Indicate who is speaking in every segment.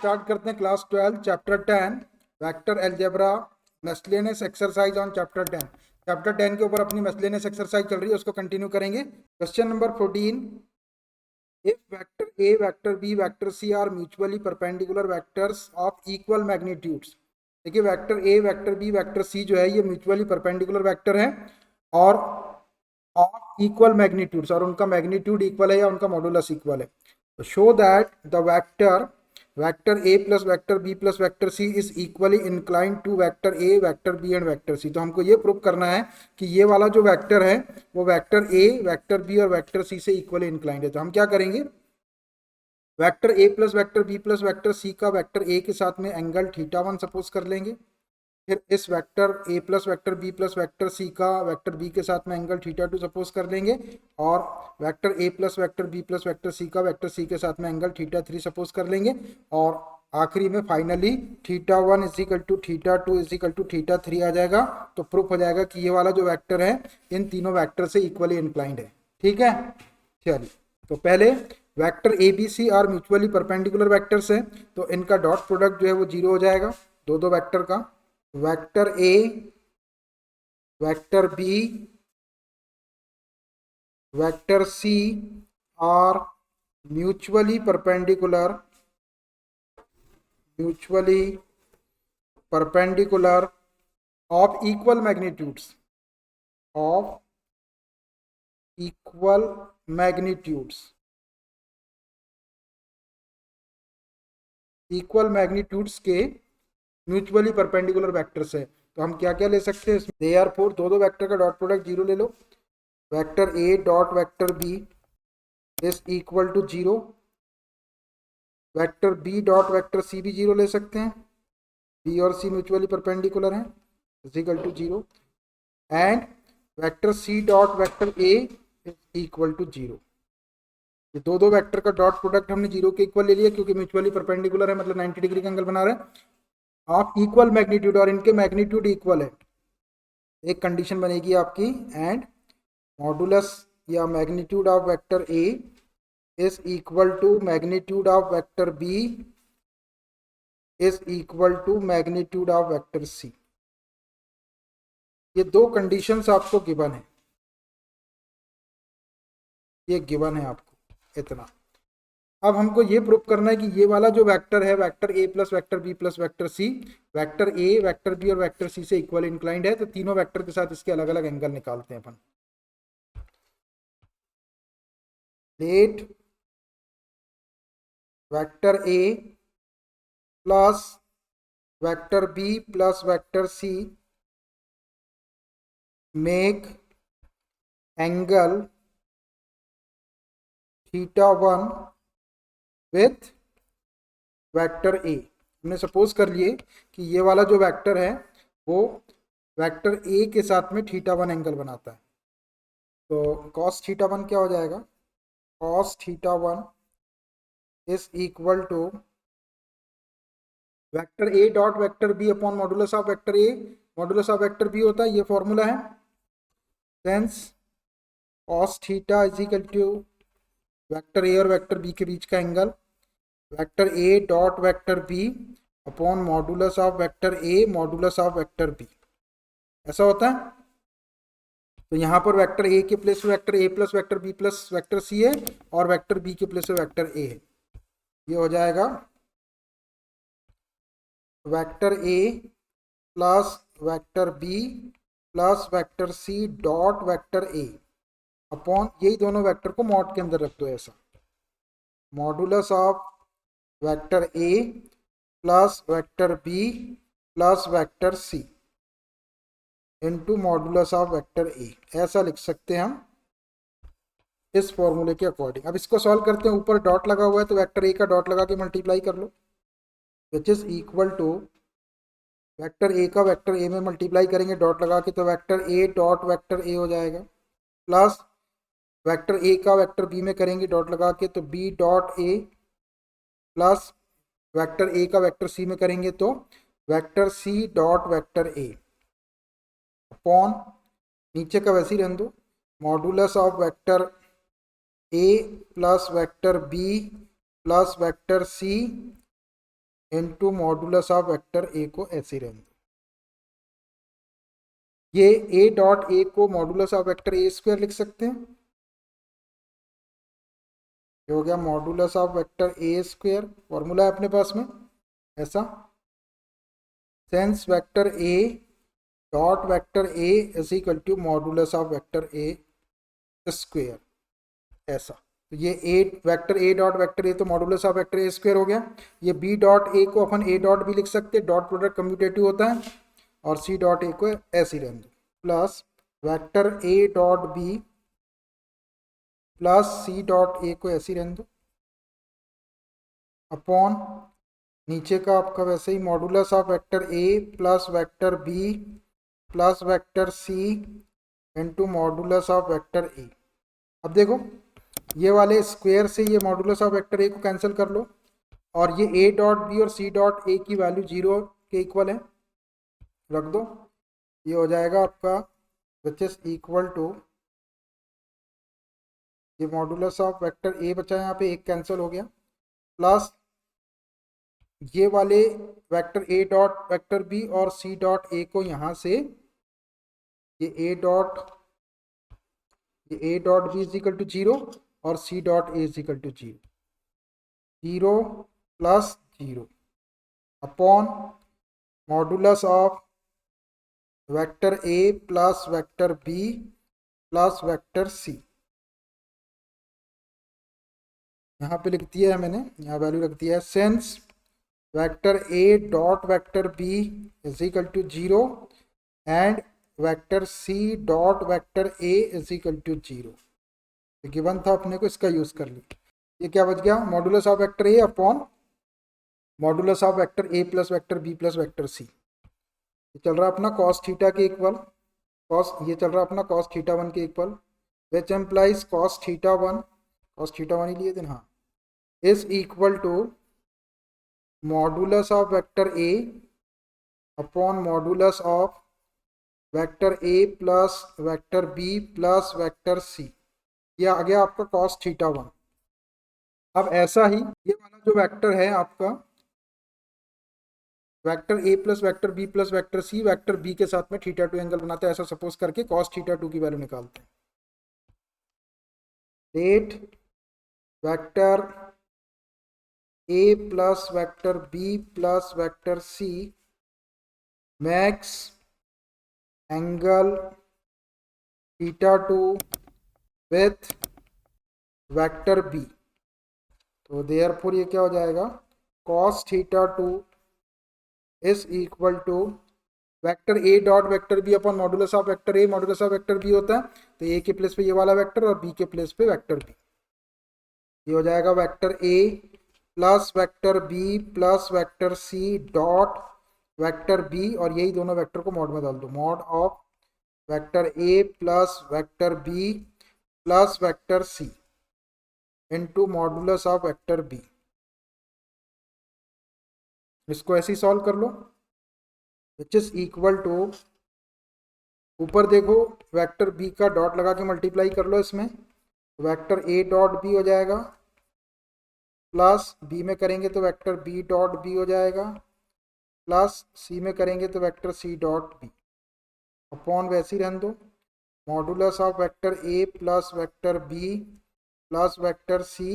Speaker 1: Start करते हैं class 12 chapter 10 vector algebra miscellaneous exercise on chapter 10। Chapter 10 के ऊपर अपनी मिसलेनियस एक्सरसाइज चल रही है, उसको कंटिन्यू करेंगे। Question number 14, if vector A vector B vector C are mutually perpendicular vectors of equal magnitudes. देखिए vector A vector B vector C जो है ये म्यूचुअली परपेंडिकुलर वेक्टर है और ऑफ इक्वल मैग्नीट्यूड्स, और उनका मैग्नीट्यूड इक्वल है या उनका मॉडुलस इक्वल है। तो show that the vector A plus vector B plus vector C is equally inclined to vector A vector B and vector C. तो हमको ये प्रूव करना है कि ये वाला जो वेक्टर है वो वेक्टर ए वेक्टर बी और वेक्टर सी से इक्वली इंक्लाइंड है। तो हम क्या करेंगे, vector A plus vector B plus vector C का वेक्टर ए के साथ में एंगल θ1 सपोज कर लेंगे। फिर इस vector A plus vector B plus vector C का वेक्टर बी के साथ में एंगल θ2 सपोज कर लेंगे, और vector A plus vector B plus vector C का वेक्टर सी के साथ में एंगल θ3 सपोज कर लेंगे, और आखिरी में finally θ1 is equal to θ2 is equal to θ3 आ जाएगा। तो प्रूफ हो जाएगा कि ये वाला जो वेक्टर है इन तीनों वेक्टर से इक्वली इंक्लाइंड है। ठीक है, चलिए तो पहले vector A B C are mutually perpendicular vectors है, तो इनका डॉट प्रोडक्ट जो है वो 0 हो जाएगा, दो वेक्टर का। Vector A vector B vector C are mutually perpendicular of equal magnitudes equal magnitudes के म्यूचुअली परपेंडिकुलर वेक्टर्स है। तो हम क्या क्या ले सकते हैं इसमें, देयरफॉर दो वेक्टर का डॉट प्रोडक्ट 0 ले लो। Vector A dot vector B is equal to 0, vector B dot vector C भी 0 ले सकते हैं, बी और सी म्यूचुअली परपेंडिकुलर हैं, is equal to 0, and vector C dot vector A is equal to 0। ये दो वेक्टर का डॉट प्रोडक्ट हमने 0 के इक्वल ले लिया क्योंकि म्यूचुअली परपेंडिकुलर है, मतलब 90 डिग्री का एंगल बना रहे हैं ऑफ इक्वल मैग्नीट्यूड, और इनके मैग्नीट्यूड इक्वल है। एक कंडीशन बनेगी आपकी, एंड मॉडुलस या magnitude of vector A is equal to magnitude of vector B is equal to magnitude of vector C. ये दो कंडीशंस आपको गिवन है, ये गिवन है आपको इतना। अब हमको ये प्रूव करना है कि ये वाला जो वेक्टर है vector A plus vector B plus vector C, vector A vector B और वेक्टर सी से इक्वल इंक्लाइंड है। तो तीनों वेक्टर के साथ इसके अलग अलग एंगल निकालते हैं अपन। Let vector A plus vector B plus vector C make angle θ1 with vector A. हमने सपोज कर लिए कि ये वाला जो वेक्टर है वो वेक्टर ए के साथ में θ1 एंगल बनाता है। तो cos θ1 क्या हो जाएगा, cos θ1 is equal to vector A dot vector B upon modulus of vector A, modulus of vector B होता है, ये फॉर्मूला है। Since cos θ is equal to vector A और वेक्टर बी के बीच का angle, vector A dot vector B upon modulus of vector A modulus of vector B, ऐसा होता है। तो यहाँ पर वेक्टर ए के प्लेस में vector A plus vector B plus vector C है, और वेक्टर बी के प्लेस में वेक्टर ए है। ये हो जाएगा vector A plus vector B plus vector C dot vector A upon, यही दोनों वेक्टर को मॉड के अंदर रख दो ऐसा, modulus of vector A plus vector B plus vector C into modulus of vector A, ऐसा लिख सकते हैं हम इस फॉर्मूले के अकॉर्डिंग। अब इसको सॉल्व करते हैं, ऊपर डॉट लगा हुआ है तो वेक्टर ए का डॉट लगा के मल्टीप्लाई कर लो, which is equal to vector A का वेक्टर ए में मल्टीप्लाई करेंगे डॉट लगा के, तो vector A dot vector A हो जाएगा, प्लस वेक्टर ए का वेक्टर बी में करेंगे डॉट लगा के तो B dot A, plus vector A का वेक्टर सी में करेंगे तो vector C dot vector A upon, नीचे का वैसे ही रहने दो, modulus of vector A plus vector B plus vector C into modulus of vector A को ऐसे रहने दो। ये ए डॉट ए को modulus of vector A square लिख सकते हैं। ये हो गया modulus of vector A square, formula है अपने पास में ऐसा। Since vector A dot vector A is equal to modulus of vector A square ऐसा। तो ये A vector A dot vector A तो modulus of vector A square हो गया। ये बी डॉट ए को अपन ए डॉट भी लिख सकते हैं, डॉट प्रोडक्ट कम्यूटेटिव होता है। और सी डॉट ए को ऐसे ही रहने दो, plus vector A dot B plus C dot A को ऐसे ही रहने दो, अपॉन नीचे का आपका वैसे ही modulus of vector A plus vector B plus vector C into modulus of vector A. अब देखो ये वाले स्क्वायर से ये मॉडुलस ऑफ वेक्टर ए को कैंसिल कर लो, और ये ए डॉट बी और सी डॉट ए की वैल्यू 0 के इक्वल है, रख दो। ये हो जाएगा आपका विच इज इक्वल टू, ये मॉडुलस ऑफ वेक्टर ए बचा यहाँ पे, एक कैंसिल हो गया, प्लस ये वाले vector A dot vector B और सी डॉट ए को यहाँ से ये A dot B is equal to 0 और C dot A is equal to 0, 0 plus 0 upon modulus of vector A plus vector B plus vector C. यहाँ पे लिख दिया है मैंने, यहाँ वैल्यू रख दिया है। Since vector A dot vector B is equal to 0 and vector C dot vector A is equal to 0। Given था अपने को, इसका यूज कर लिया। ये क्या बच गया, modulus of vector A upon modulus of vector A plus vector B plus vector C. ये चल रहा अपना कॉस थीटा के इक्वल, ये चल रहा अपना कॉस थीटा 1 के equal, which implies cos theta 1 ही लिए थे हाँ, is equal to modulus of vector A upon modulus of vector A plus vector B plus vector C. ये आ गया आपका कॉस थीटा 1। अब ऐसा ही ये वाला जो वेक्टर है आपका vector A plus vector B plus vector C, vector B के साथ में थीटा 2 एंगल बनाता है, ऐसा सपोज करके कॉस थीटा 2 की वैल्यू निकालते हैं। Let vector A plus vector B plus vector C makes angle theta 2 with vector B. तो देयरफॉर ये क्या हो जाएगा, cos theta 2 is equal to vector A dot vector B upon modulus of vector A, modulus of vector B होता है तो ए के place पे ये वाला वेक्टर और बी के प्लेस पे वेक्टर बी। ये हो जाएगा vector A plus vector B plus vector C dot vector B, और यही दोनों वेक्टर को मॉड में डाल दो, mod of vector A plus vector B plus vector C into modulus of vector B. इसको ऐसे ही सॉल्व कर लो, विच इज इक्वल टू, ऊपर देखो वेक्टर बी का डॉट लगा के मल्टीप्लाई कर लो इसमें, वेक्टर ए डॉट बी हो जाएगा, प्लस बी में करेंगे तो वेक्टर बी डॉट बी हो जाएगा, प्लस सी में करेंगे तो vector C dot B, upon वैसे ही रहने दो modulus of vector A plus vector B plus vector C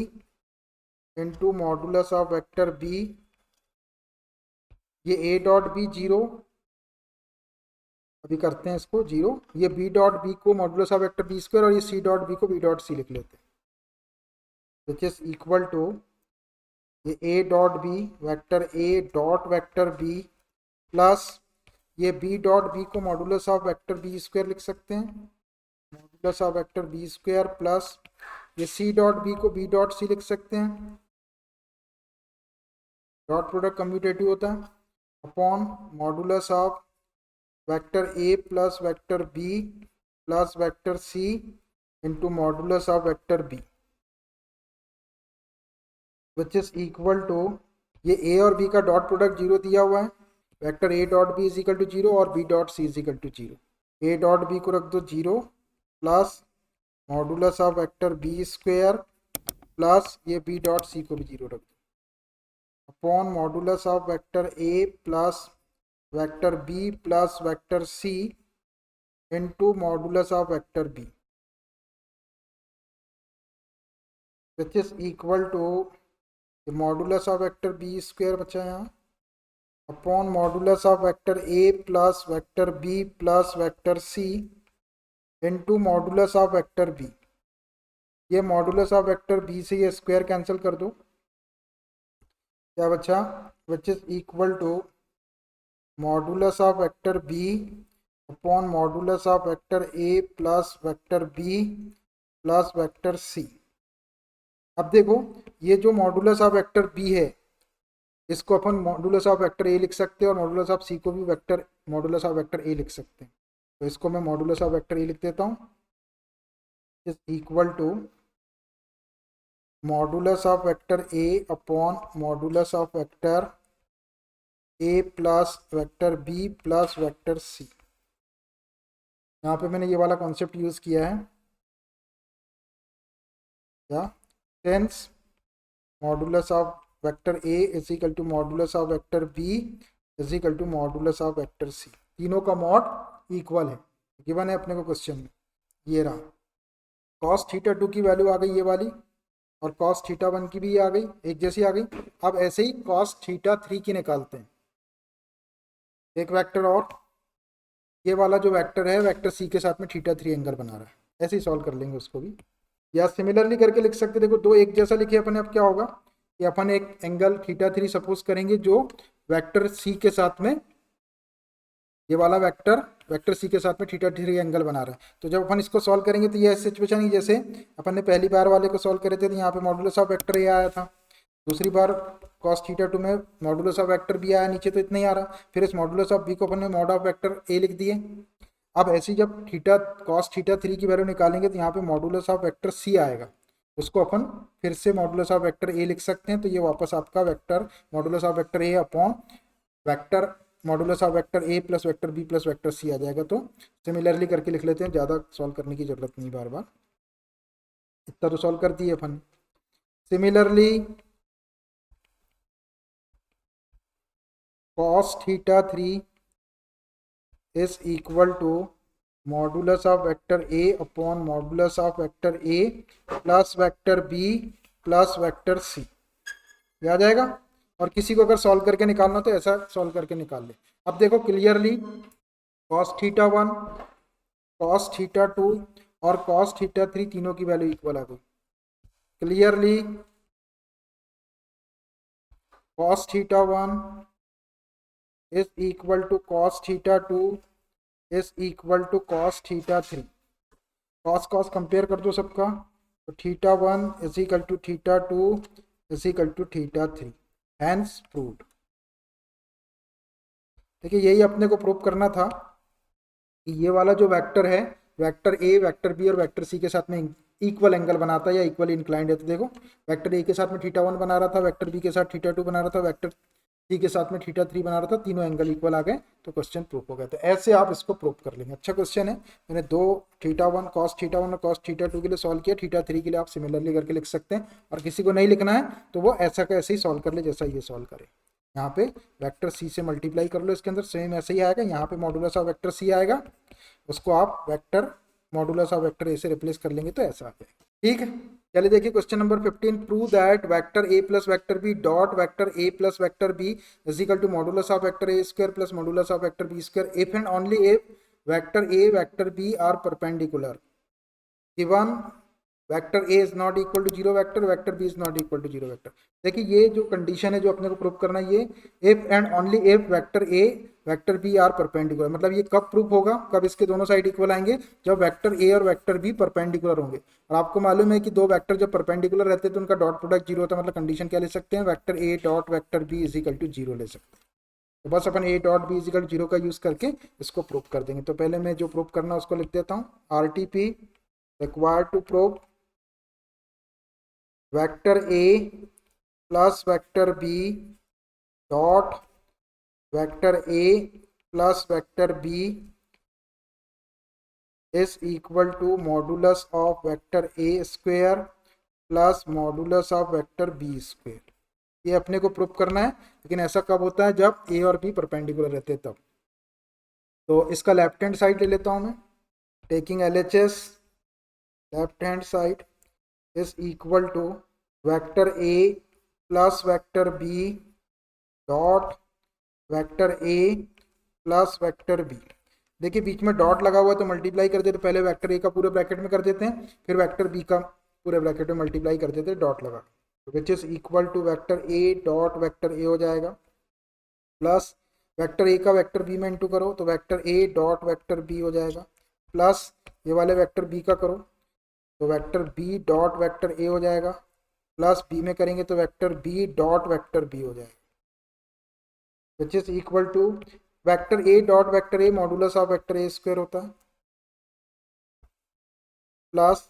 Speaker 1: into modulus of vector B. ये ए डॉट बी 0, अभी करते हैं इसको 0, ये बी डॉट बी को modulus of vector B square और ये सी डॉट बी को बी डॉट सी लिख लेते हैं, विच इज इक्वल टू ये A dot B vector A dot vector B plus ये बी डॉट बी को modulus of vector B square लिख सकते हैं, modulus of vector B square plus ये सी डॉट बी को बी डॉट सी लिख सकते हैं, डॉट प्रोडक्ट कम्यूटेटिव होता है, upon modulus of vector A plus vector B plus vector C into modulus of vector B, which is equal to ये A और B का dot product 0 दिया हुआ है, vector A dot B is equal to 0 और B dot C is equal to 0। A dot B को रख दो 0 plus modulus of vector B square plus ये बी डॉट सी को भी 0 रख दो, upon modulus of vector A plus vector B plus vector C into modulus of vector B, which is equal to modulus of vector B square बचा यहाँ upon modulus of vector A plus vector B plus vector C into modulus of vector B. ये modulus of vector B से ये square cancel कर दो, क्या बचा, which is equal to modulus of vector B upon modulus of vector A plus vector B plus vector C. अब देखो ये जो मॉडुलस ऑफ वेक्टर बी है इसको अपन मॉडुलस ऑफ वेक्टर ए लिख सकते हैं और मॉडुलस ऑफ सी को भी वेक्टर मॉडुलस ऑफ वेक्टर ए लिख सकते हैं। तो इसको मैं मॉडुलस ऑफ वेक्टर ए लिख देता हूँ, is equal to modulus of vector A upon modulus of vector A plus vector B plus vector C. यहाँ पे मैंने ये वाला कॉन्सेप्ट यूज किया है क्या, tense modulus of vector A is equal to modulus of vector B is equal to modulus of vector C. तीनों का मॉड इक्वल है, गिवन है अपने को क्वेश्चन में। ये रहा कॉस थीटा 2 की वैल्यू आ गई ये वाली, और कॉस थीटा 1 की भी आ गई, एक जैसी आ गई। अब ऐसे ही कॉस थीटा 3 की निकालते हैं, एक वेक्टर और ये वाला जो वेक्टर है वेक्टर सी के साथ में थीटा 3 एंगल बना रहा है, ऐसे ही सॉल्व कर लेंगे उसको भी, या सिमिलरली करके लिख सकते। देखो दो एक जैसा लिखे अपन, अब क्या होगा कि अपन एक एंगल थीटा 3 सपोज करेंगे जो वेक्टर सी के साथ में, ये वाला वेक्टर सी के साथ में थीटा 3 एंगल बना रहा है। तो जब अपन इसको सॉल्व करेंगे तो ये सिचुएशन ही जैसे अपन ने पहली बार वाले को सॉल्व करे थे, तो यहाँ पे मॉडुलस ऑफ वेक्टर ए आया था, दूसरी बार कॉस थीटा 2 में मॉडुलस ऑफ वेक्टर बी आया, नीचे तो इतना ही आ रहा, फिर इस मॉडुलस ऑफ बी को अपन ने मॉड ऑफ वेक्टर ए लिख दिए। अब ऐसे ही जब थीटा कॉस थीटा 3 की वैल्यू निकालेंगे तो यहाँ पे मॉडुलस ऑफ वेक्टर सी आएगा, उसको अपन फिर से मॉडुलस ऑफ वेक्टर ए लिख सकते हैं। तो ये वापस आपका vector modulus of vector A upon vector modulus of vector A plus vector B plus vector C आ जाएगा। तो सिमिलरली करके लिख लेते हैं, ज़्यादा सॉल्व करने की जरूरत नहीं बार बार, इतना तो सॉल्व कर दिए अपन। Similarly cos theta 3 is equal to modulus of vector A upon modulus of vector A plus vector B plus vector C, आ जाएगा। और किसी को अगर सॉल्व करके निकालना तो ऐसा सॉल्व करके निकाल ले। अब देखो clearly cos theta 1 cos theta 2 और cos थीटा 3 तीनों की वैल्यू इक्वल आ गई। Clearly cos theta 1 is equal to cos theta 2 is equal to cos theta 3। cos compare कर दो सबका, तो theta 1 is equal to theta 2 is equal to theta 3, hence proved. देखिए यही अपने को प्रूव करना था कि ये वाला जो वेक्टर है वेक्टर ए वेक्टर बी और वेक्टर सी के साथ में इक्वल एंगल बनाता है या इक्वल इंक्लाइंड है। तो देखो वेक्टर ए के साथ में थीटा 1 बना रहा था, वेक्टर बी के साथ थीटा 2 बना रहा था, वेक्टर सी के साथ में थीटा 3 बना रहा था, तीनों एंगल इक्वल आ गए, तो क्वेश्चन प्रूफ हो गया। तो ऐसे आप इसको प्रूफ कर लेंगे। अच्छा क्वेश्चन है, मैंने दो थीटा 1 कॉस थीटा 1 और कॉस थीटा 2 के लिए सॉल्व किया, थीटा 3 के लिए आप सिमिलरली करके लिख सकते हैं। और किसी को नहीं लिखना है तो वो ऐसा का ऐसे ही सॉल्व कर ले जैसा ये सॉल्व करे। यहाँ पे वेक्टर सी से मल्टीप्लाई कर लो, इसके अंदर सेम ऐसे ही आएगा, यहाँ पे मॉडुलस ऑफ वेक्टर सी आएगा, उसको आप वेक्टर मॉडुलस ऑफ वेक्टर ए से रिप्लेस कर लेंगे तो ऐसा आ जाएगा। ठीक है, चलिए देखिए question number 15, prove that vector A plus vector B dot vector A plus vector B is equal to modulus of vector A square plus modulus of vector B square if and only if vector A vector B are perpendicular. Given vector A is not equal to zero vector, vector B is not equal to zero vector. देखिए ये जो condition है जो अपने को prove करना है, ये if and only if vector A vector B are perpendicular, मतलब ये कब प्रूफ होगा, कब इसके दोनों साइड इक्वल आएंगे, जब वेक्टर ए और वेक्टर बी परपेंडिकुलर होंगे। और आपको मालूम है कि दो वेक्टर जब परपेंडिकुलर रहते हैं तो उनका डॉट प्रोडक्ट जीरो होता है, मतलब कंडीशन क्या ले सकते हैं, vector A dot vector B is equal to zero ले सकते हैं। तो बस अपन A dot B is equal to zero का यूज करके इसको प्रूव कर देंगे। तो पहले मैं जो प्रूव करना है उसको लिख देता हूँ, RTP required to prove vector A plus vector B dot vector A plus vector B is equal to modulus of vector A square plus modulus of vector B square. ये अपने को प्रूव करना है, लेकिन ऐसा कब होता है जब ए और बी परपेंडिकुलर रहते हैं तब। तो इसका लेफ्ट हैंड साइड ले लेता हूँ मैं, taking LHS, left hand side is equal to vector A plus vector B dot vector A plus vector B. देखिए बीच में डॉट लगा हुआ है तो मल्टीप्लाई कर देते, पहले वेक्टर ए का पूरे ब्रैकेट में कर देते हैं, फिर वेक्टर बी का पूरे ब्रैकेट में मल्टीप्लाई कर देते हैं डॉट लगा, तो which is equal to vector A dot vector A हो जाएगा, प्लस वेक्टर ए का वेक्टर बी में इंटू करो तो vector A dot vector B हो जाएगा, प्लस ये वाले वेक्टर बी का करो तो vector B dot vector A हो जाएगा, प्लस बी में करेंगे तो vector B dot vector B हो जाएगा, which is equal to vector A dot vector A modulus of vector A square होता है, प्लस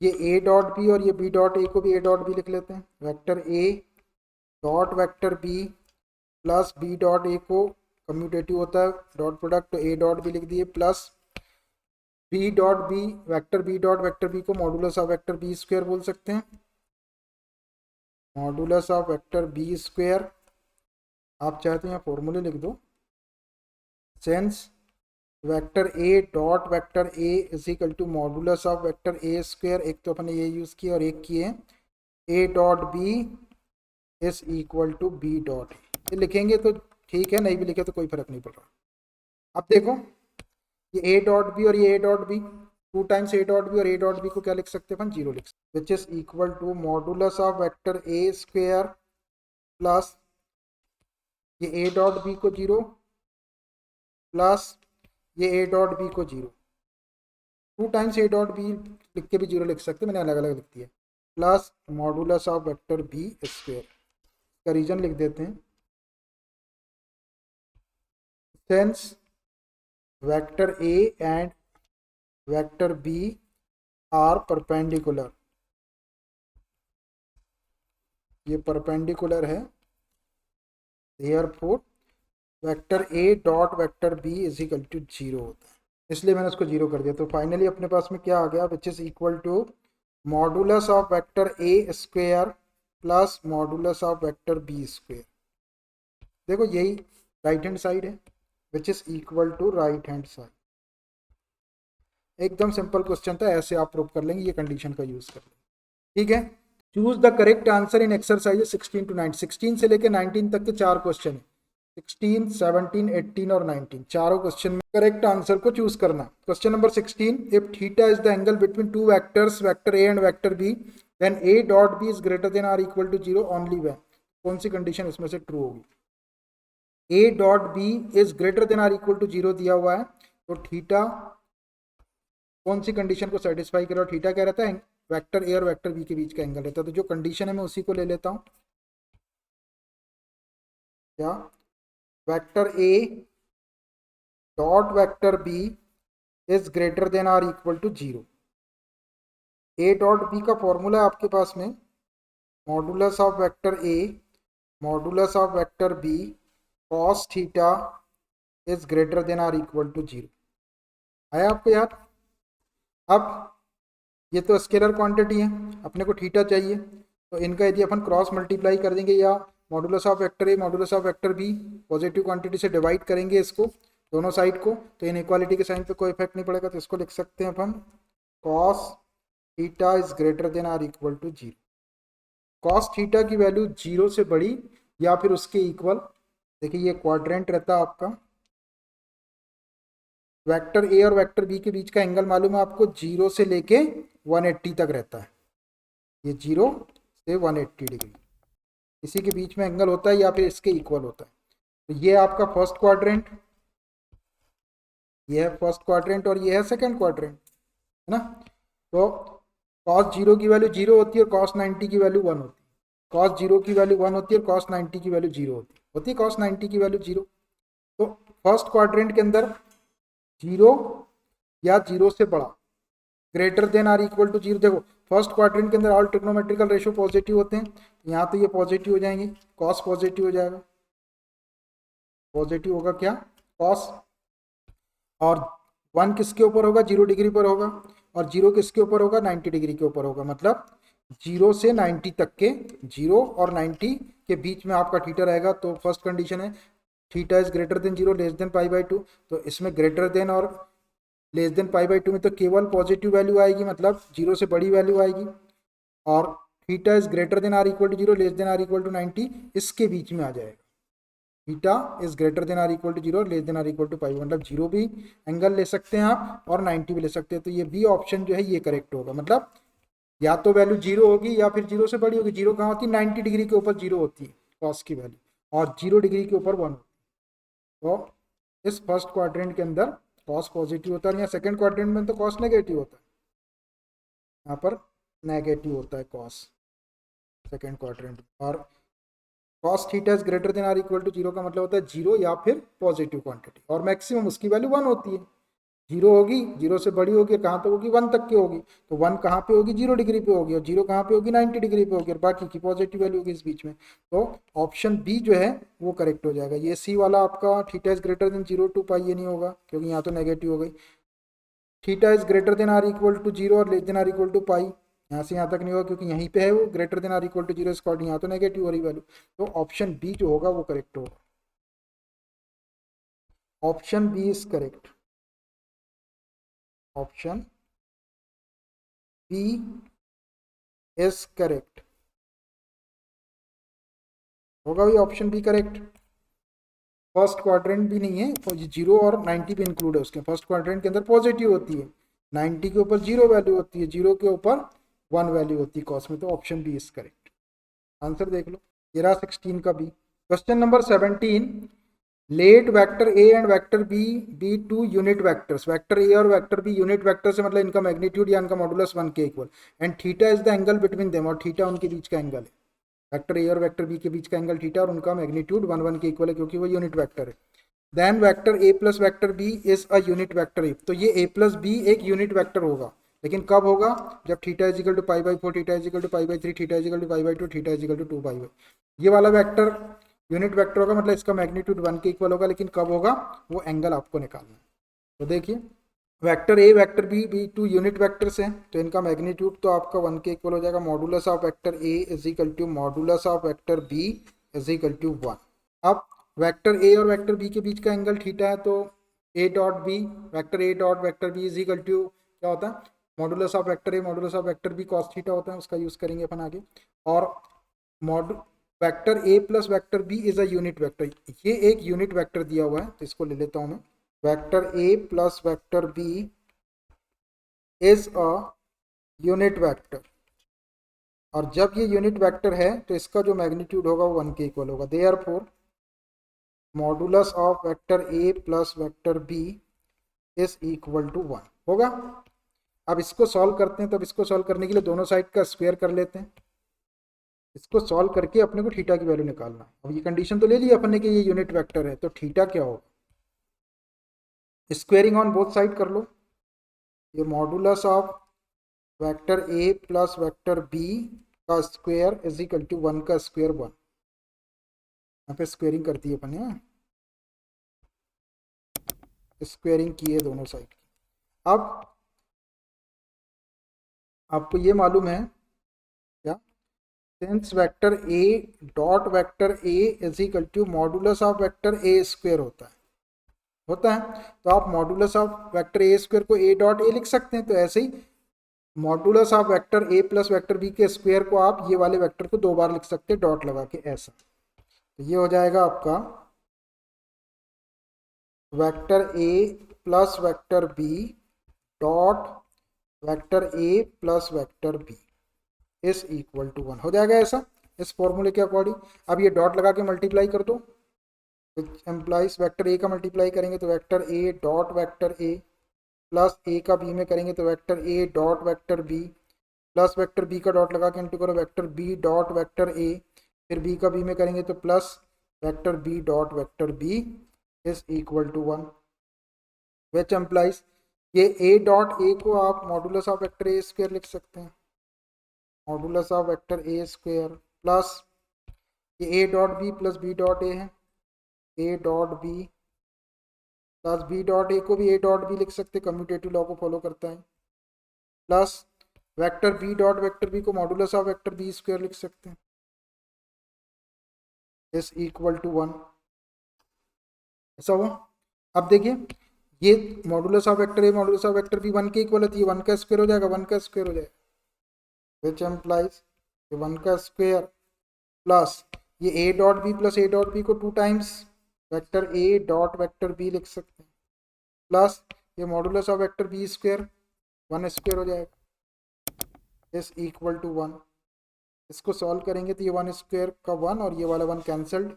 Speaker 1: ये ए डॉट बी और ये बी डॉट ए को भी ए डॉट बी लिख लेते हैं, vector A dot vector B plus B dot A को कम्यूटेटिव होता है डॉट प्रोडक्ट, तो ए डॉट बी लिख दिए, plus B dot B vector B को modulus of vector B square बोल सकते हैं, modulus of vector B square, आप चाहते हैं फॉर्मूले लिख दो, since vector A dot vector A is equal to modulus of vector A square, एक तो अपने ये यूज़ किया और एक किए A dot B is equal to B dot A, ये लिखेंगे तो ठीक है, नहीं भी लिखे तो कोई फर्क नहीं पड़ रहा। अब देखो ये ए डॉट बी और ये A dot B, 2 times A dot B और ए डॉट बी को क्या लिख सकते हैं अपन, 0 लिख सकते, which is equal to modulus of vector A square plus ये ए डॉट बी को 0 प्लस ये ए डॉट बी को 0, 2 टाइम्स ए डॉट बी लिख के भी 0 लिख सकते, मैंने अलग अलग लिख दिया, plus modulus of vector B square, का रीजन लिख देते हैं, since vector A and vector B are perpendicular, ये परपेंडिकुलर है, therefore vector A dot vector B is equal to 0 होता है, इसलिए मैंने उसको 0 कर दिया। तो फाइनली अपने पास में क्या आ गया, which is equal to modulus of vector A square plus modulus of vector B square, देखो यही राइट हैंड साइड है, which is equal to right hand side. एकदम सिंपल क्वेश्चन था, ऐसे आप प्रूव कर लेंगे, ये कंडीशन का यूज कर लेंगे, ठीक है। Choose the correct answer in exercise 16 to 9, 16 से लेकर 19 तक के 4 क्वेश्चन है, 16, 17, 18 और 19, चारों क्वेश्चन में करेक्ट आंसर को चूज करना। Question number 16, if theta is the angle between 2 vectors vector A and vector B then A dot B is greater than or equal to 0 only when, कौन सी condition इसमें से true होगी, A dot B is greater than or equal to 0 दिया हुआ है, तो theta कौन सी कंडीशन को सेटिस्फाई करे, और थीटा क्या रहता है, वेक्टर ए और वेक्टर बी के बीच का एंगल रहता है, तो जो कंडीशन है मैं उसी को ले लेता हूँ, क्या vector A dot vector B is greater than or equal to 0, A dot B का फॉर्मूला है आपके पास में modulus of vector A modulus of vector B cos theta is greater than or equal to 0, आया आपको याद। अब ये तो स्केलर क्वांटिटी है, अपने को थीटा चाहिए, तो इनका यदि अपन क्रॉस मल्टीप्लाई कर देंगे या modulus of vector A modulus of vector B positive quantity से डिवाइड करेंगे इसको दोनों साइड को, तो इनइक्वालिटी के साइन पे कोई इफेक्ट नहीं पड़ेगा, तो इसको लिख सकते हैं अपन cos theta is greater than or equal to 0, cos theta की वैल्यू 0 से बड़ी या फिर उसके इक्वल, देखिए ये क्वाड्रेंट रहता है आपका, वेक्टर ए और वेक्टर बी के बीच का एंगल मालूम है आपको, 0 से लेके 180 तक रहता है, ये 0 से 180 डिग्री, इसी के बीच में एंगल होता है या फिर इसके इक्वल होता है, तो ये आपका फर्स्ट क्वाड्रेंट, ये है फर्स्ट क्वाड्रेंट और ये है सेकंड क्वाड्रेंट, है ना। तो cos 0 की वैल्यू 0 होती है और cos 90 की वैल्यू 1 होती है, cos 0 की वैल्यू 1 होती है और cos 90 की वैल्यू 0 होती है cos 90 की वैल्यू 0, तो फर्स्ट क्वाड्रेंट के अंदर 0 या 0 से बड़ा greater than or equal to 0, देखो फर्स्ट क्वाड्रेंट के अंदर ऑल ट्रिग्नोमेट्रिकल रेशियो पॉजिटिव होते हैं, यहाँ तो ये पॉजिटिव हो जाएंगे, कॉस पॉजिटिव हो जाएगा, पॉजिटिव होगा क्या कॉस, और 1 किसके ऊपर होगा 0 डिग्री पर होगा, और 0 किसके ऊपर होगा 90 डिग्री के ऊपर होगा, मतलब 0 से 90 तक के 0 और 90 के बीच में आपका थीटा रहेगा। तो फर्स्ट कंडीशन है theta is greater than 0 less than π/2। तो इसमें ग्रेटर देन और लेस देन π/2 में तो केवल पॉजिटिव वैल्यू आएगी, मतलब 0 से बड़ी वैल्यू आएगी। और theta is greater than or equal to 0 less than or equal to 90 इसके बीच में आ जाएगा। Theta is greater than or equal to 0 less than or equal to pi, मतलब 0 भी एंगल ले सकते हैं आप और 90 भी ले सकते हैं। तो ये बी ऑप्शन जो है ये करेक्ट होगा, मतलब या तो वैल्यू 0 होगी या फिर 0 से बड़ी होगी। 0 कहाँ होती है, 90 डिग्री के ऊपर 0 होती है कॉस की वैल्यू, और 0 डिग्री के ऊपर 1 होती है। तो इस फर्स्ट क्वाड्रेंट के अंदर कॉस पॉजिटिव होता है, या सेकंड क्वाड्रेंट में तो कॉस नेगेटिव होता है, यहाँ पर नेगेटिव होता है कॉस सेकंड क्वाड्रेंट। और cos theta is greater than or equal to 0 का मतलब होता है 0 या फिर पॉजिटिव क्वांटिटी, और मैक्सिमम उसकी वैल्यू 1 होती है। 0 होगी, 0 से बड़ी होगी, कहाँ पे होगी, 1 तक की होगी। तो 1 कहाँ पे होगी, 0 डिग्री पे होगी, और 0 कहाँ पे होगी, 90 डिग्री पे होगी, और बाकी की पॉजिटिव वैल्यू होगी इस बीच में। तो ऑप्शन बी जो है वो करेक्ट हो जाएगा। ये सी वाला आपका theta is greater than 0 to pi ये नहीं होगा, क्योंकि यहाँ तो नेगेटिव हो गई। Theta is greater than or equal to 0 और less than or equal to pi, यहाँ से यहाँ तक नहीं होगा क्योंकि यहीं पे है वो greater than or equal to 0 square, यहाँ तो नेगेटिव हो रही वैल्यू। तो ऑप्शन बी जो होगा वो करेक्ट होगा। Option B is correct. Option B is correct होगा भाई, option B correct. First quadrant भी नहीं है, 0 और 90 भी इंक्लूड है उसके। फर्स्ट क्वाड्रेंट के अंदर पॉजिटिव होती है, 90 के ऊपर 0 वैल्यू होती है, 0 के ऊपर 1 वैल्यू होती है कॉस में। तो option B is correct. Answer देख लो, ये रहा 16 का B. Question number 17, let vector A and vector B be two unit vectors. Vector A और वेक्टर बी यूनिट वेक्टर से मतलब इनका मैग्नीट्यूड या इनका मॉडुलस 1 के equal, and theta is the angle between them, और थीटा उनके बीच का एंगल है। वेक्टर ए और वेक्टर बी के बीच का एंगल थीटा, और उनका मैग्नीट्यूड 1 1 के इक्वल है क्योंकि वो यूनिट वेक्टर है। Then vector A plus vector B is a unit vector A. तो ये ए प्लस बी एक यूनिट वेक्टर होगा, लेकिन कब होगा, जब theta is equal to π/4, theta is equal to π/3, theta is equal to π/2, theta is equal to 2π। ये वाला वेक्टर यूनिट वेक्टर होगा, मतलब इसका मैग्नीट्यूड 1 के इक्वल होगा, लेकिन कब होगा, वो एंगल आपको निकालना है। तो देखिए, vector A vector B be two unit vectors हैं, तो इनका मैग्नीट्यूड तो आपका 1 के इक्वल हो जाएगा। Modulus of vector A is equal to modulus of vector B is equal to 1। अब वेक्टर ए और वेक्टर बी के बीच का एंगल थीटा है, तो A dot B, vector A dot vector B is equal to क्या होता है, modulus of vector A modulus of vector B cos theta होता है, उसका यूज करेंगे अपन आगे। और मॉडु vector A plus vector B is a unit vector, ये एक यूनिट वेक्टर दिया हुआ है, तो इसको ले लेता हूं मैं। Vector A plus vector B is a unit vector, और जब ये यूनिट वेक्टर है तो इसका जो मैग्नीट्यूड होगा वो 1 के इक्वल होगा। Therefore modulus of vector A plus vector B is equal to 1 होगा। अब इसको सॉल्व करते हैं, तो अब इसको सॉल्व करने के लिए दोनों साइड का स्क्वायर कर लेते हैं। इसको सॉल्व करके अपने को थीटा की वैल्यू निकालना है। अब ये कंडीशन तो ले ली अपन ने कि ये यूनिट वेक्टर है, तो थीटा क्या होगा, स्क्वेयरिंग ऑन बोथ साइड कर लो। ये modulus of vector A plus vector B का स्क्वायर इज इक्वल टू 1 का स्क्वायर 1। यहाँ पे स्क्वेयरिंग करती है अपन, यहाँ स्क्वेयरिंग की है दोनों साइड की। अब आपको ये मालूम है क्या, since vector A dot vector A is equal to modulus of vector A square होता है, तो आप modulus of vector A square को ए डॉट ए लिख सकते हैं। तो ऐसे ही modulus of vector A plus vector B के स्क्वायर को आप ये वाले वेक्टर को 2 बार लिख सकते हैं डॉट लगा के, ऐसा। तो ये हो जाएगा आपका vector A plus vector B dot vector A plus vector B is equal to 1 हो जाएगा ऐसा, इस फॉर्मूले के अकॉर्डिंग। अब ये डॉट लगा के मल्टीप्लाई कर दो, एम्प्लाइज वेक्टर ए का मल्टीप्लाई करेंगे तो vector A dot vector A, plus A का बी में करेंगे तो vector A dot vector B, plus vector B का डॉट लगा के इंटू करो vector B dot vector A, फिर बी का बी में करेंगे तो plus vector B dot vector B is equal to 1, which implies ये ए डॉट ए को आप modulus of vector A square लिख सकते हैं, modulus of vector A square, plus ये A dot B plus B dot A है, A dot B plus B dot A को भी ए डॉट बी लिख सकते, कम्यूटेटिव लॉ को फॉलो करता है, plus vector B dot vector B को modulus of vector B square लिख सकते हैं। इज इक्वल टू 1, ऐसा हुआ। अब देखिए ये modulus of vector A modulus of vector B 1 के इक्वल होती है, 1 का स्क्वायर हो जाएगा, 1 का स्क्वायर हो जाएगा, विच एम्प्लाइज 1 का स्क्वायर प्लस ये A dot B plus A dot B को 2 times vector A dot vector B लिख सकते हैं, प्लस ये modulus of vector B square 1 square हो जाएगा, इज इक्वल टू 1। इसको सॉल्व करेंगे तो ये 1 स्क्वायर का 1 और ये वाला 1 कैंसल्ड,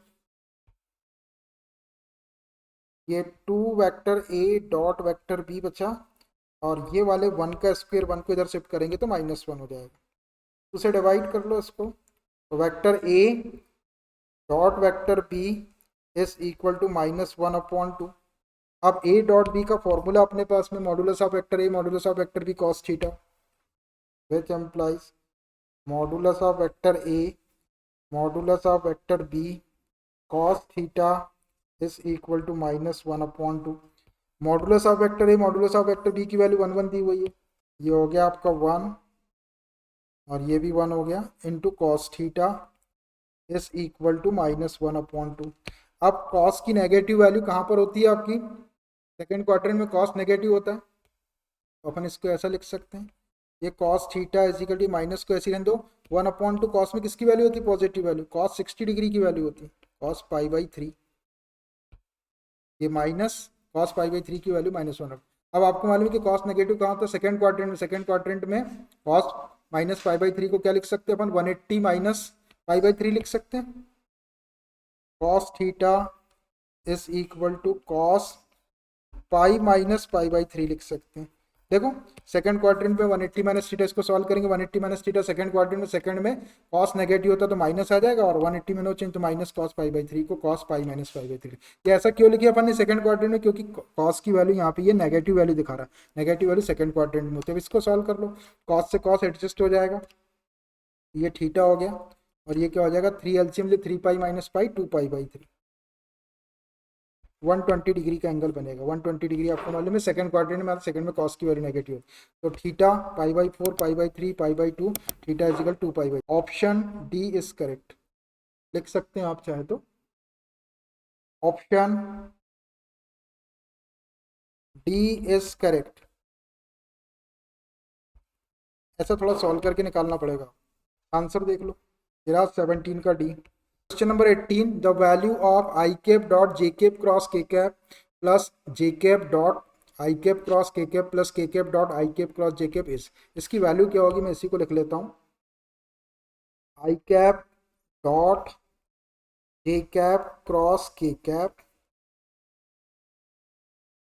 Speaker 1: ये 2 vector A dot vector B बचा, और ये वाले 1 का स्क्वायर 1 को इधर शिफ्ट करेंगे तो -1 हो जाएगा। उसे डिवाइड कर लो इसको, तो vector A dot vector B is equal to -1/2। अब ए डॉट बी का फॉर्मूला अपने पास में modulus of vector A modulus of vector B cos theta, which implies modulus of vector A modulus of vector B cos theta is equal to -1/2। Modulus of vector A modulus of vector B की value 1 1 दी हुई है, ये हो गया आपका 1 और ये भी 1 हो गया, into cos theta is equal to -1/2। अब कॉस की नेगेटिव वैल्यू कहाँ पर होती है आपकी, सेकेंड क्वाड्रेंट में कॉस नेगेटिव होता है, तो अपन इसको ऐसा लिख सकते हैं, ये cos theta is equal to minus को ऐसे रहने दो, 1/2 कॉस में किसकी वैल्यू होती है, पॉजिटिव वैल्यू, कॉस 60 डिग्री की वैल्यू होती है, कॉस π/3, ये माइनस कॉस π/3 की वैल्यू -1। अब आपको मालूम है कि कॉस नेगेटिव कहाँ होता है, सेकंड क्वाड्रेंट में, सेकंड क्वाड्रेंट में कॉस -π/3 को क्या लिख सकते हैं अपन, 180 माइनस π/3 लिख सकते हैं, cos theta is equal to cos pi minus π/3 लिख सकते हैं। देखो सेकंड क्वाड्रेंट में 180 माइनस थीटा, इसको सॉल्व करेंगे 180 माइनस थीटा, सेकंड क्वाड्रेंट में सेकंड में कॉस नेगेटिव होता है तो माइनस आ जाएगा, और 180 में नो चेंज तो माइनस कॉस π/3 को कॉस पाई माइनस π/3। ये ऐसा क्यों लिखिए अपन ने सेकंड क्वाड्रेंट में, क्योंकि कॉस की वैल्यू यहाँ पे ये नेगेटिव वैल्यू दिखा रहा है, नेगेटिव वैल्यू सेकंड क्वाड्रेंट में होती है। इसको सॉल्व कर लो, कॉस से कॉस एडजस्ट हो जाएगा, ये थीटा हो गया, और ये क्या हो जाएगा, 3 एलसीएम ले 3 पाई माइनस पाई 2 π/3, 120 डिग्री का एंगल बनेगा। 120 डिग्री आपको मालूम है सेकंड क्वाड्रेंट में, सेकंड में कॉस की वैल्यू नेगेटिव है, तो theta π/4 π/3 π/2 theta is equal 2 π/, option D is correct, लिख सकते हैं आप चाहे तो, ऑप्शन डी इज करेक्ट। ऐसा थोड़ा सॉल्व करके निकालना पड़ेगा, आंसर देख लो, 17 का D. Question number 18, the value of I cap dot J cap cross K cap plus J cap dot I cap cross K cap plus K cap dot I cap cross J cap is, इसकी value क्या होगी, मैं इसी को लिख लेता हूँ, I cap dot J cap cross K cap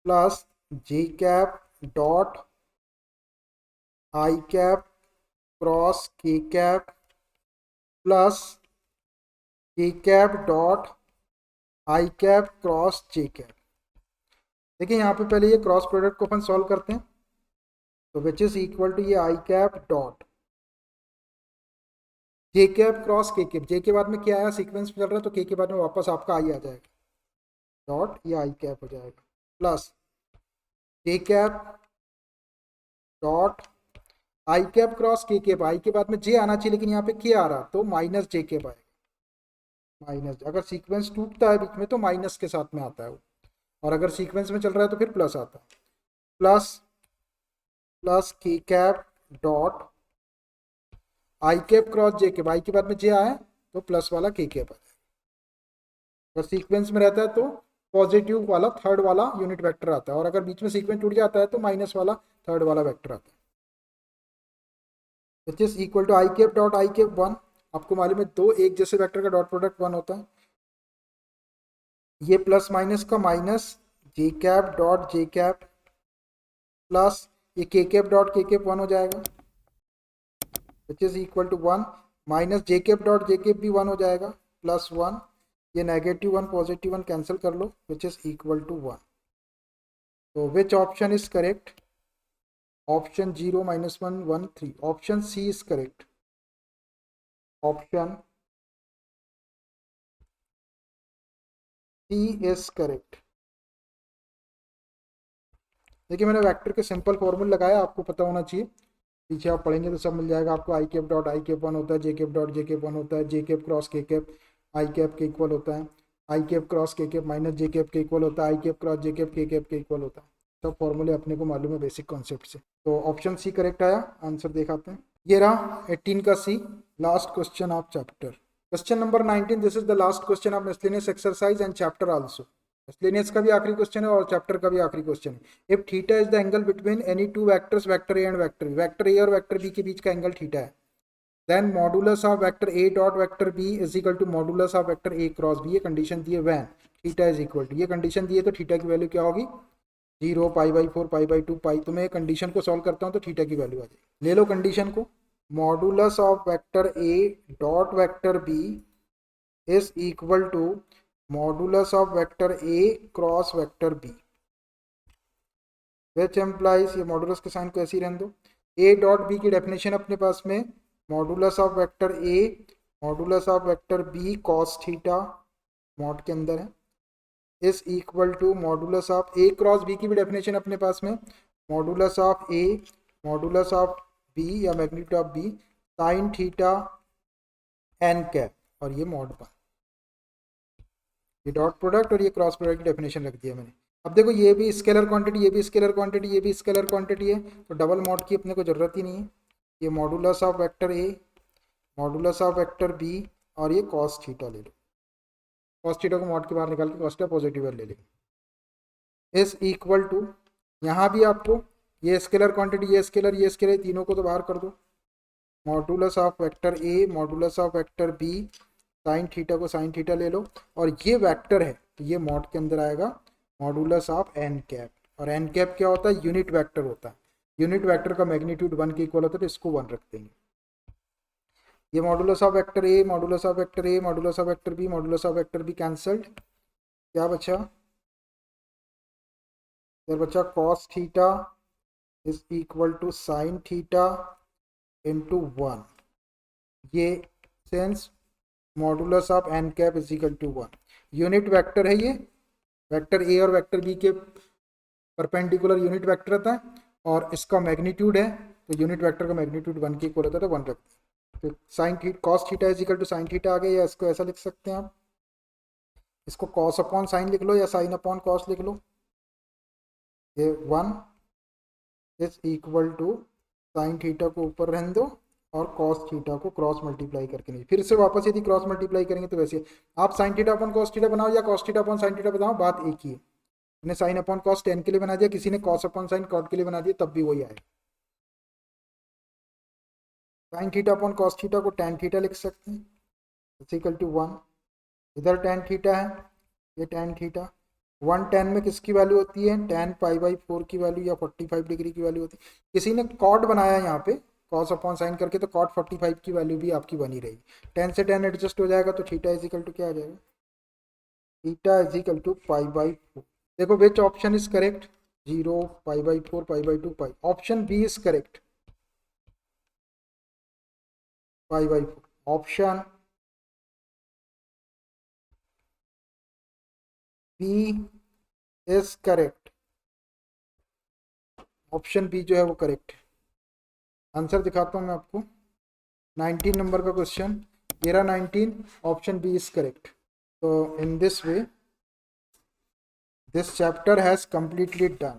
Speaker 1: plus J cap dot I cap cross K cap plus K cap dot I cap cross J cap. देखिए यहाँ पे पहले ये क्रॉस प्रोडक्ट को अपन सॉल्व करते हैं, तो विच इज इक्वल टू ये I cap dot J cap cross K cap, J के बाद में क्या आया सीक्वेंस में चल रहा है तो के बाद में वापस आपका आई आ जाएगा, डॉट ये आई कैप हो जाएगा, plus J cap dot I cap cross K cap, I के बाद में जे आना चाहिए लेकिन यहाँ पे के आ रहा तो माइनस जे कैप आएगा, माइनस, अगर सीक्वेंस टूटता है बीच में तो माइनस के साथ में आता है वो, और अगर सीक्वेंस में चल रहा है तो फिर प्लस आता है, plus plus K cap dot I cap cross J cap, I के बाद में जे आए तो प्लस वाला के कैप आए, अगर सीक्वेंस में रहता है तो पॉजिटिव वाला थर्ड वाला यूनिट वेक्टर आता है, और अगर बीच में सीक्वेंस टूट जाता है तो माइनस वाला थर्ड वाला वेक्टर आता है, which is equal to I cap dot I cap 1। आपको मालूम है दो एक जैसे वेक्टर का डॉट प्रोडक्ट 1 होता है, ये प्लस माइनस का minus J cap dot J cap plus ये K cap dot K cap 1 हो जाएगा, which is equal to 1 minus J cap dot J cap भी 1 हो जाएगा, प्लस 1, ये नेगेटिव 1 पॉजिटिव 1 कैंसिल कर लो, विच इज इक्वल टू 1। तो which option is correct, option 0 -1 1 3, option C is correct, option C is correct. देखिए मैंने vector के सिंपल फॉर्मूला लगाया, आपको पता होना चाहिए, पीछे आप पढ़ेंगे तो सब मिल जाएगा आपको, आई कैप डॉट आई कैप 1 होता है, जे कैप डॉट जे कैप 1 होता है, जे कैप क्रॉस के कैप आई कैप के इक्वल होता है, आई cap cross K cap minus J cap के इक्वल होता है, आई कैप क्रॉस जे कैप के इक्वल होता है। सब फॉर्मूले अपने को मालूम है बेसिक कॉन्सेप्ट से। तो ऑप्शन सी करेक्ट आया, आंसर दिखाते हैं। ये रहा 18 का C, last question of chapter. Question number 19, this is the last question of miscellaneous exercise and chapter also. Miscellaneous का भी आखिरी क्वेश्चन है और चैप्टर का भी आखिरी क्वेश्चन है। If theta is the angle between any two vectors, vector A and vector B, vector A और वेक्टर बी के बीच का एंगल थीटा है, then modulus of vector A dot vector B is equal to modulus of vector A cross B. ये condition दी है when theta is equal to, ये condition दी है तो थीटा की वैल्यू क्या होगी 0, π/4, π/2 पाई। तो मैं कंडीशन को सॉल्व करता हूँ तो थीटा की वैल्यू आ जाएगी। ले लो कंडीशन को, modulus of vector A dot vector B is equal to modulus of vector A cross vector B, which implies, ये मॉडुलस के साइन को ऐसे ही रहने दो। ए डॉट बी की डेफिनेशन अपने पास में modulus of vector A modulus of vector B cos theta mod के अंदर है, is equal to modulus of A cross B की भी डेफिनेशन अपने पास में modulus of A modulus of B या magnitude of B sine theta N cap, और ये मॉड पर ये डॉट प्रोडक्ट और ये क्रॉस प्रोडक्ट की डेफिनेशन रख दिया मैंने। अब देखो ये भी स्केलर क्वांटिटी, ये भी स्केलर क्वांटिटी, ये भी स्केलर क्वांटिटी है, तो डबल मॉड की अपने को जरूरत ही नहीं है। ये modulus of vector A modulus of vector B और ये कॉस थीटा ले लो, कॉस थीटा को मॉड के बाहर निकाल के कॉस थीटा पॉजिटिव ले लेंगे, इज इक्वल टू यहाँ भी आपको ये स्केलर क्वांटिटी ये स्केलर तीनों को तो बाहर कर दो, modulus of vector A modulus of vector B sine theta को साइन थीटा ले लो, और ये वेक्टर है तो ये मॉड के अंदर आएगा मॉडुलस ऑफ एन कैप, और एन कैप क्या होता है यूनिट वेक्टर होता है, यूनिट वेक्टर का मैग्नीट्यूड 1 के इक्वल होता है तो इसको 1 रख देंगे। ये modulus of vector A modulus of vector A modulus of vector B modulus of vector B cancelled, क्या बचा इधर बचा cos theta is equal to sine theta into 1, ये since modulus of n cap is equal to 1। Unit vector है ये, vector A और vector B के perpendicular unit vector रहता है, और इसका मैग्नीट्यूड है तो यूनिट वेक्टर का मैग्नीट्यूड 1 के इक्वल होता है तो 1 रखते हैं। तो sine theta cos theta is equal to sine theta आ गया, या इसको ऐसा लिख सकते हैं आप, इसको कॉस अपॉन साइन लिख लो या साइन अपॉन कॉस लिख लो। ये 1 is equal to sine theta को ऊपर रहने दो और कॉस थीटा को क्रॉस मल्टीप्लाई करके नहीं, फिर से वापस यदि क्रॉस मल्टीप्लाई करेंगे तो वैसे आप sine theta upon cos theta बनाओ या cos theta upon sine theta बनाओ, बात एक ही है। मैंने साइन अपॉन कॉस 10 के लिए बना दिया, किसी ने कॉस अपॉन साइन कॉट के लिए बना दिया, तब भी वही आएगा। Sine theta upon cos theta को tan थीटा लिख सकते हैं इक्वल टू 1, इधर tan थीटा है ये tan थीटा, 1 tan में किसकी वैल्यू होती है tan π/4 की वैल्यू या 45 डिग्री की वैल्यू होती है। किसी ने कॉट बनाया यहाँ पे कॉस अपॉन साइन करके तो कॉट 45 की वैल्यू भी आपकी बनी रहेगी, 10 से 10 एडजस्ट हो जाएगा तो थीटा इज इक्वल टू क्या आ जाएगा थीटा इज इक्वल टू π/4। देखो which option is correct 0 π/4 π/2 pi, option B is correct π/4, option B is correct, option B जो है वो करेक्ट है। आंसर दिखाता हूं मैं आपको, 19 नंबर का क्वेश्चन, मेरा 19, ऑप्शन बी इज करेक्ट। तो in this way this chapter has completely done।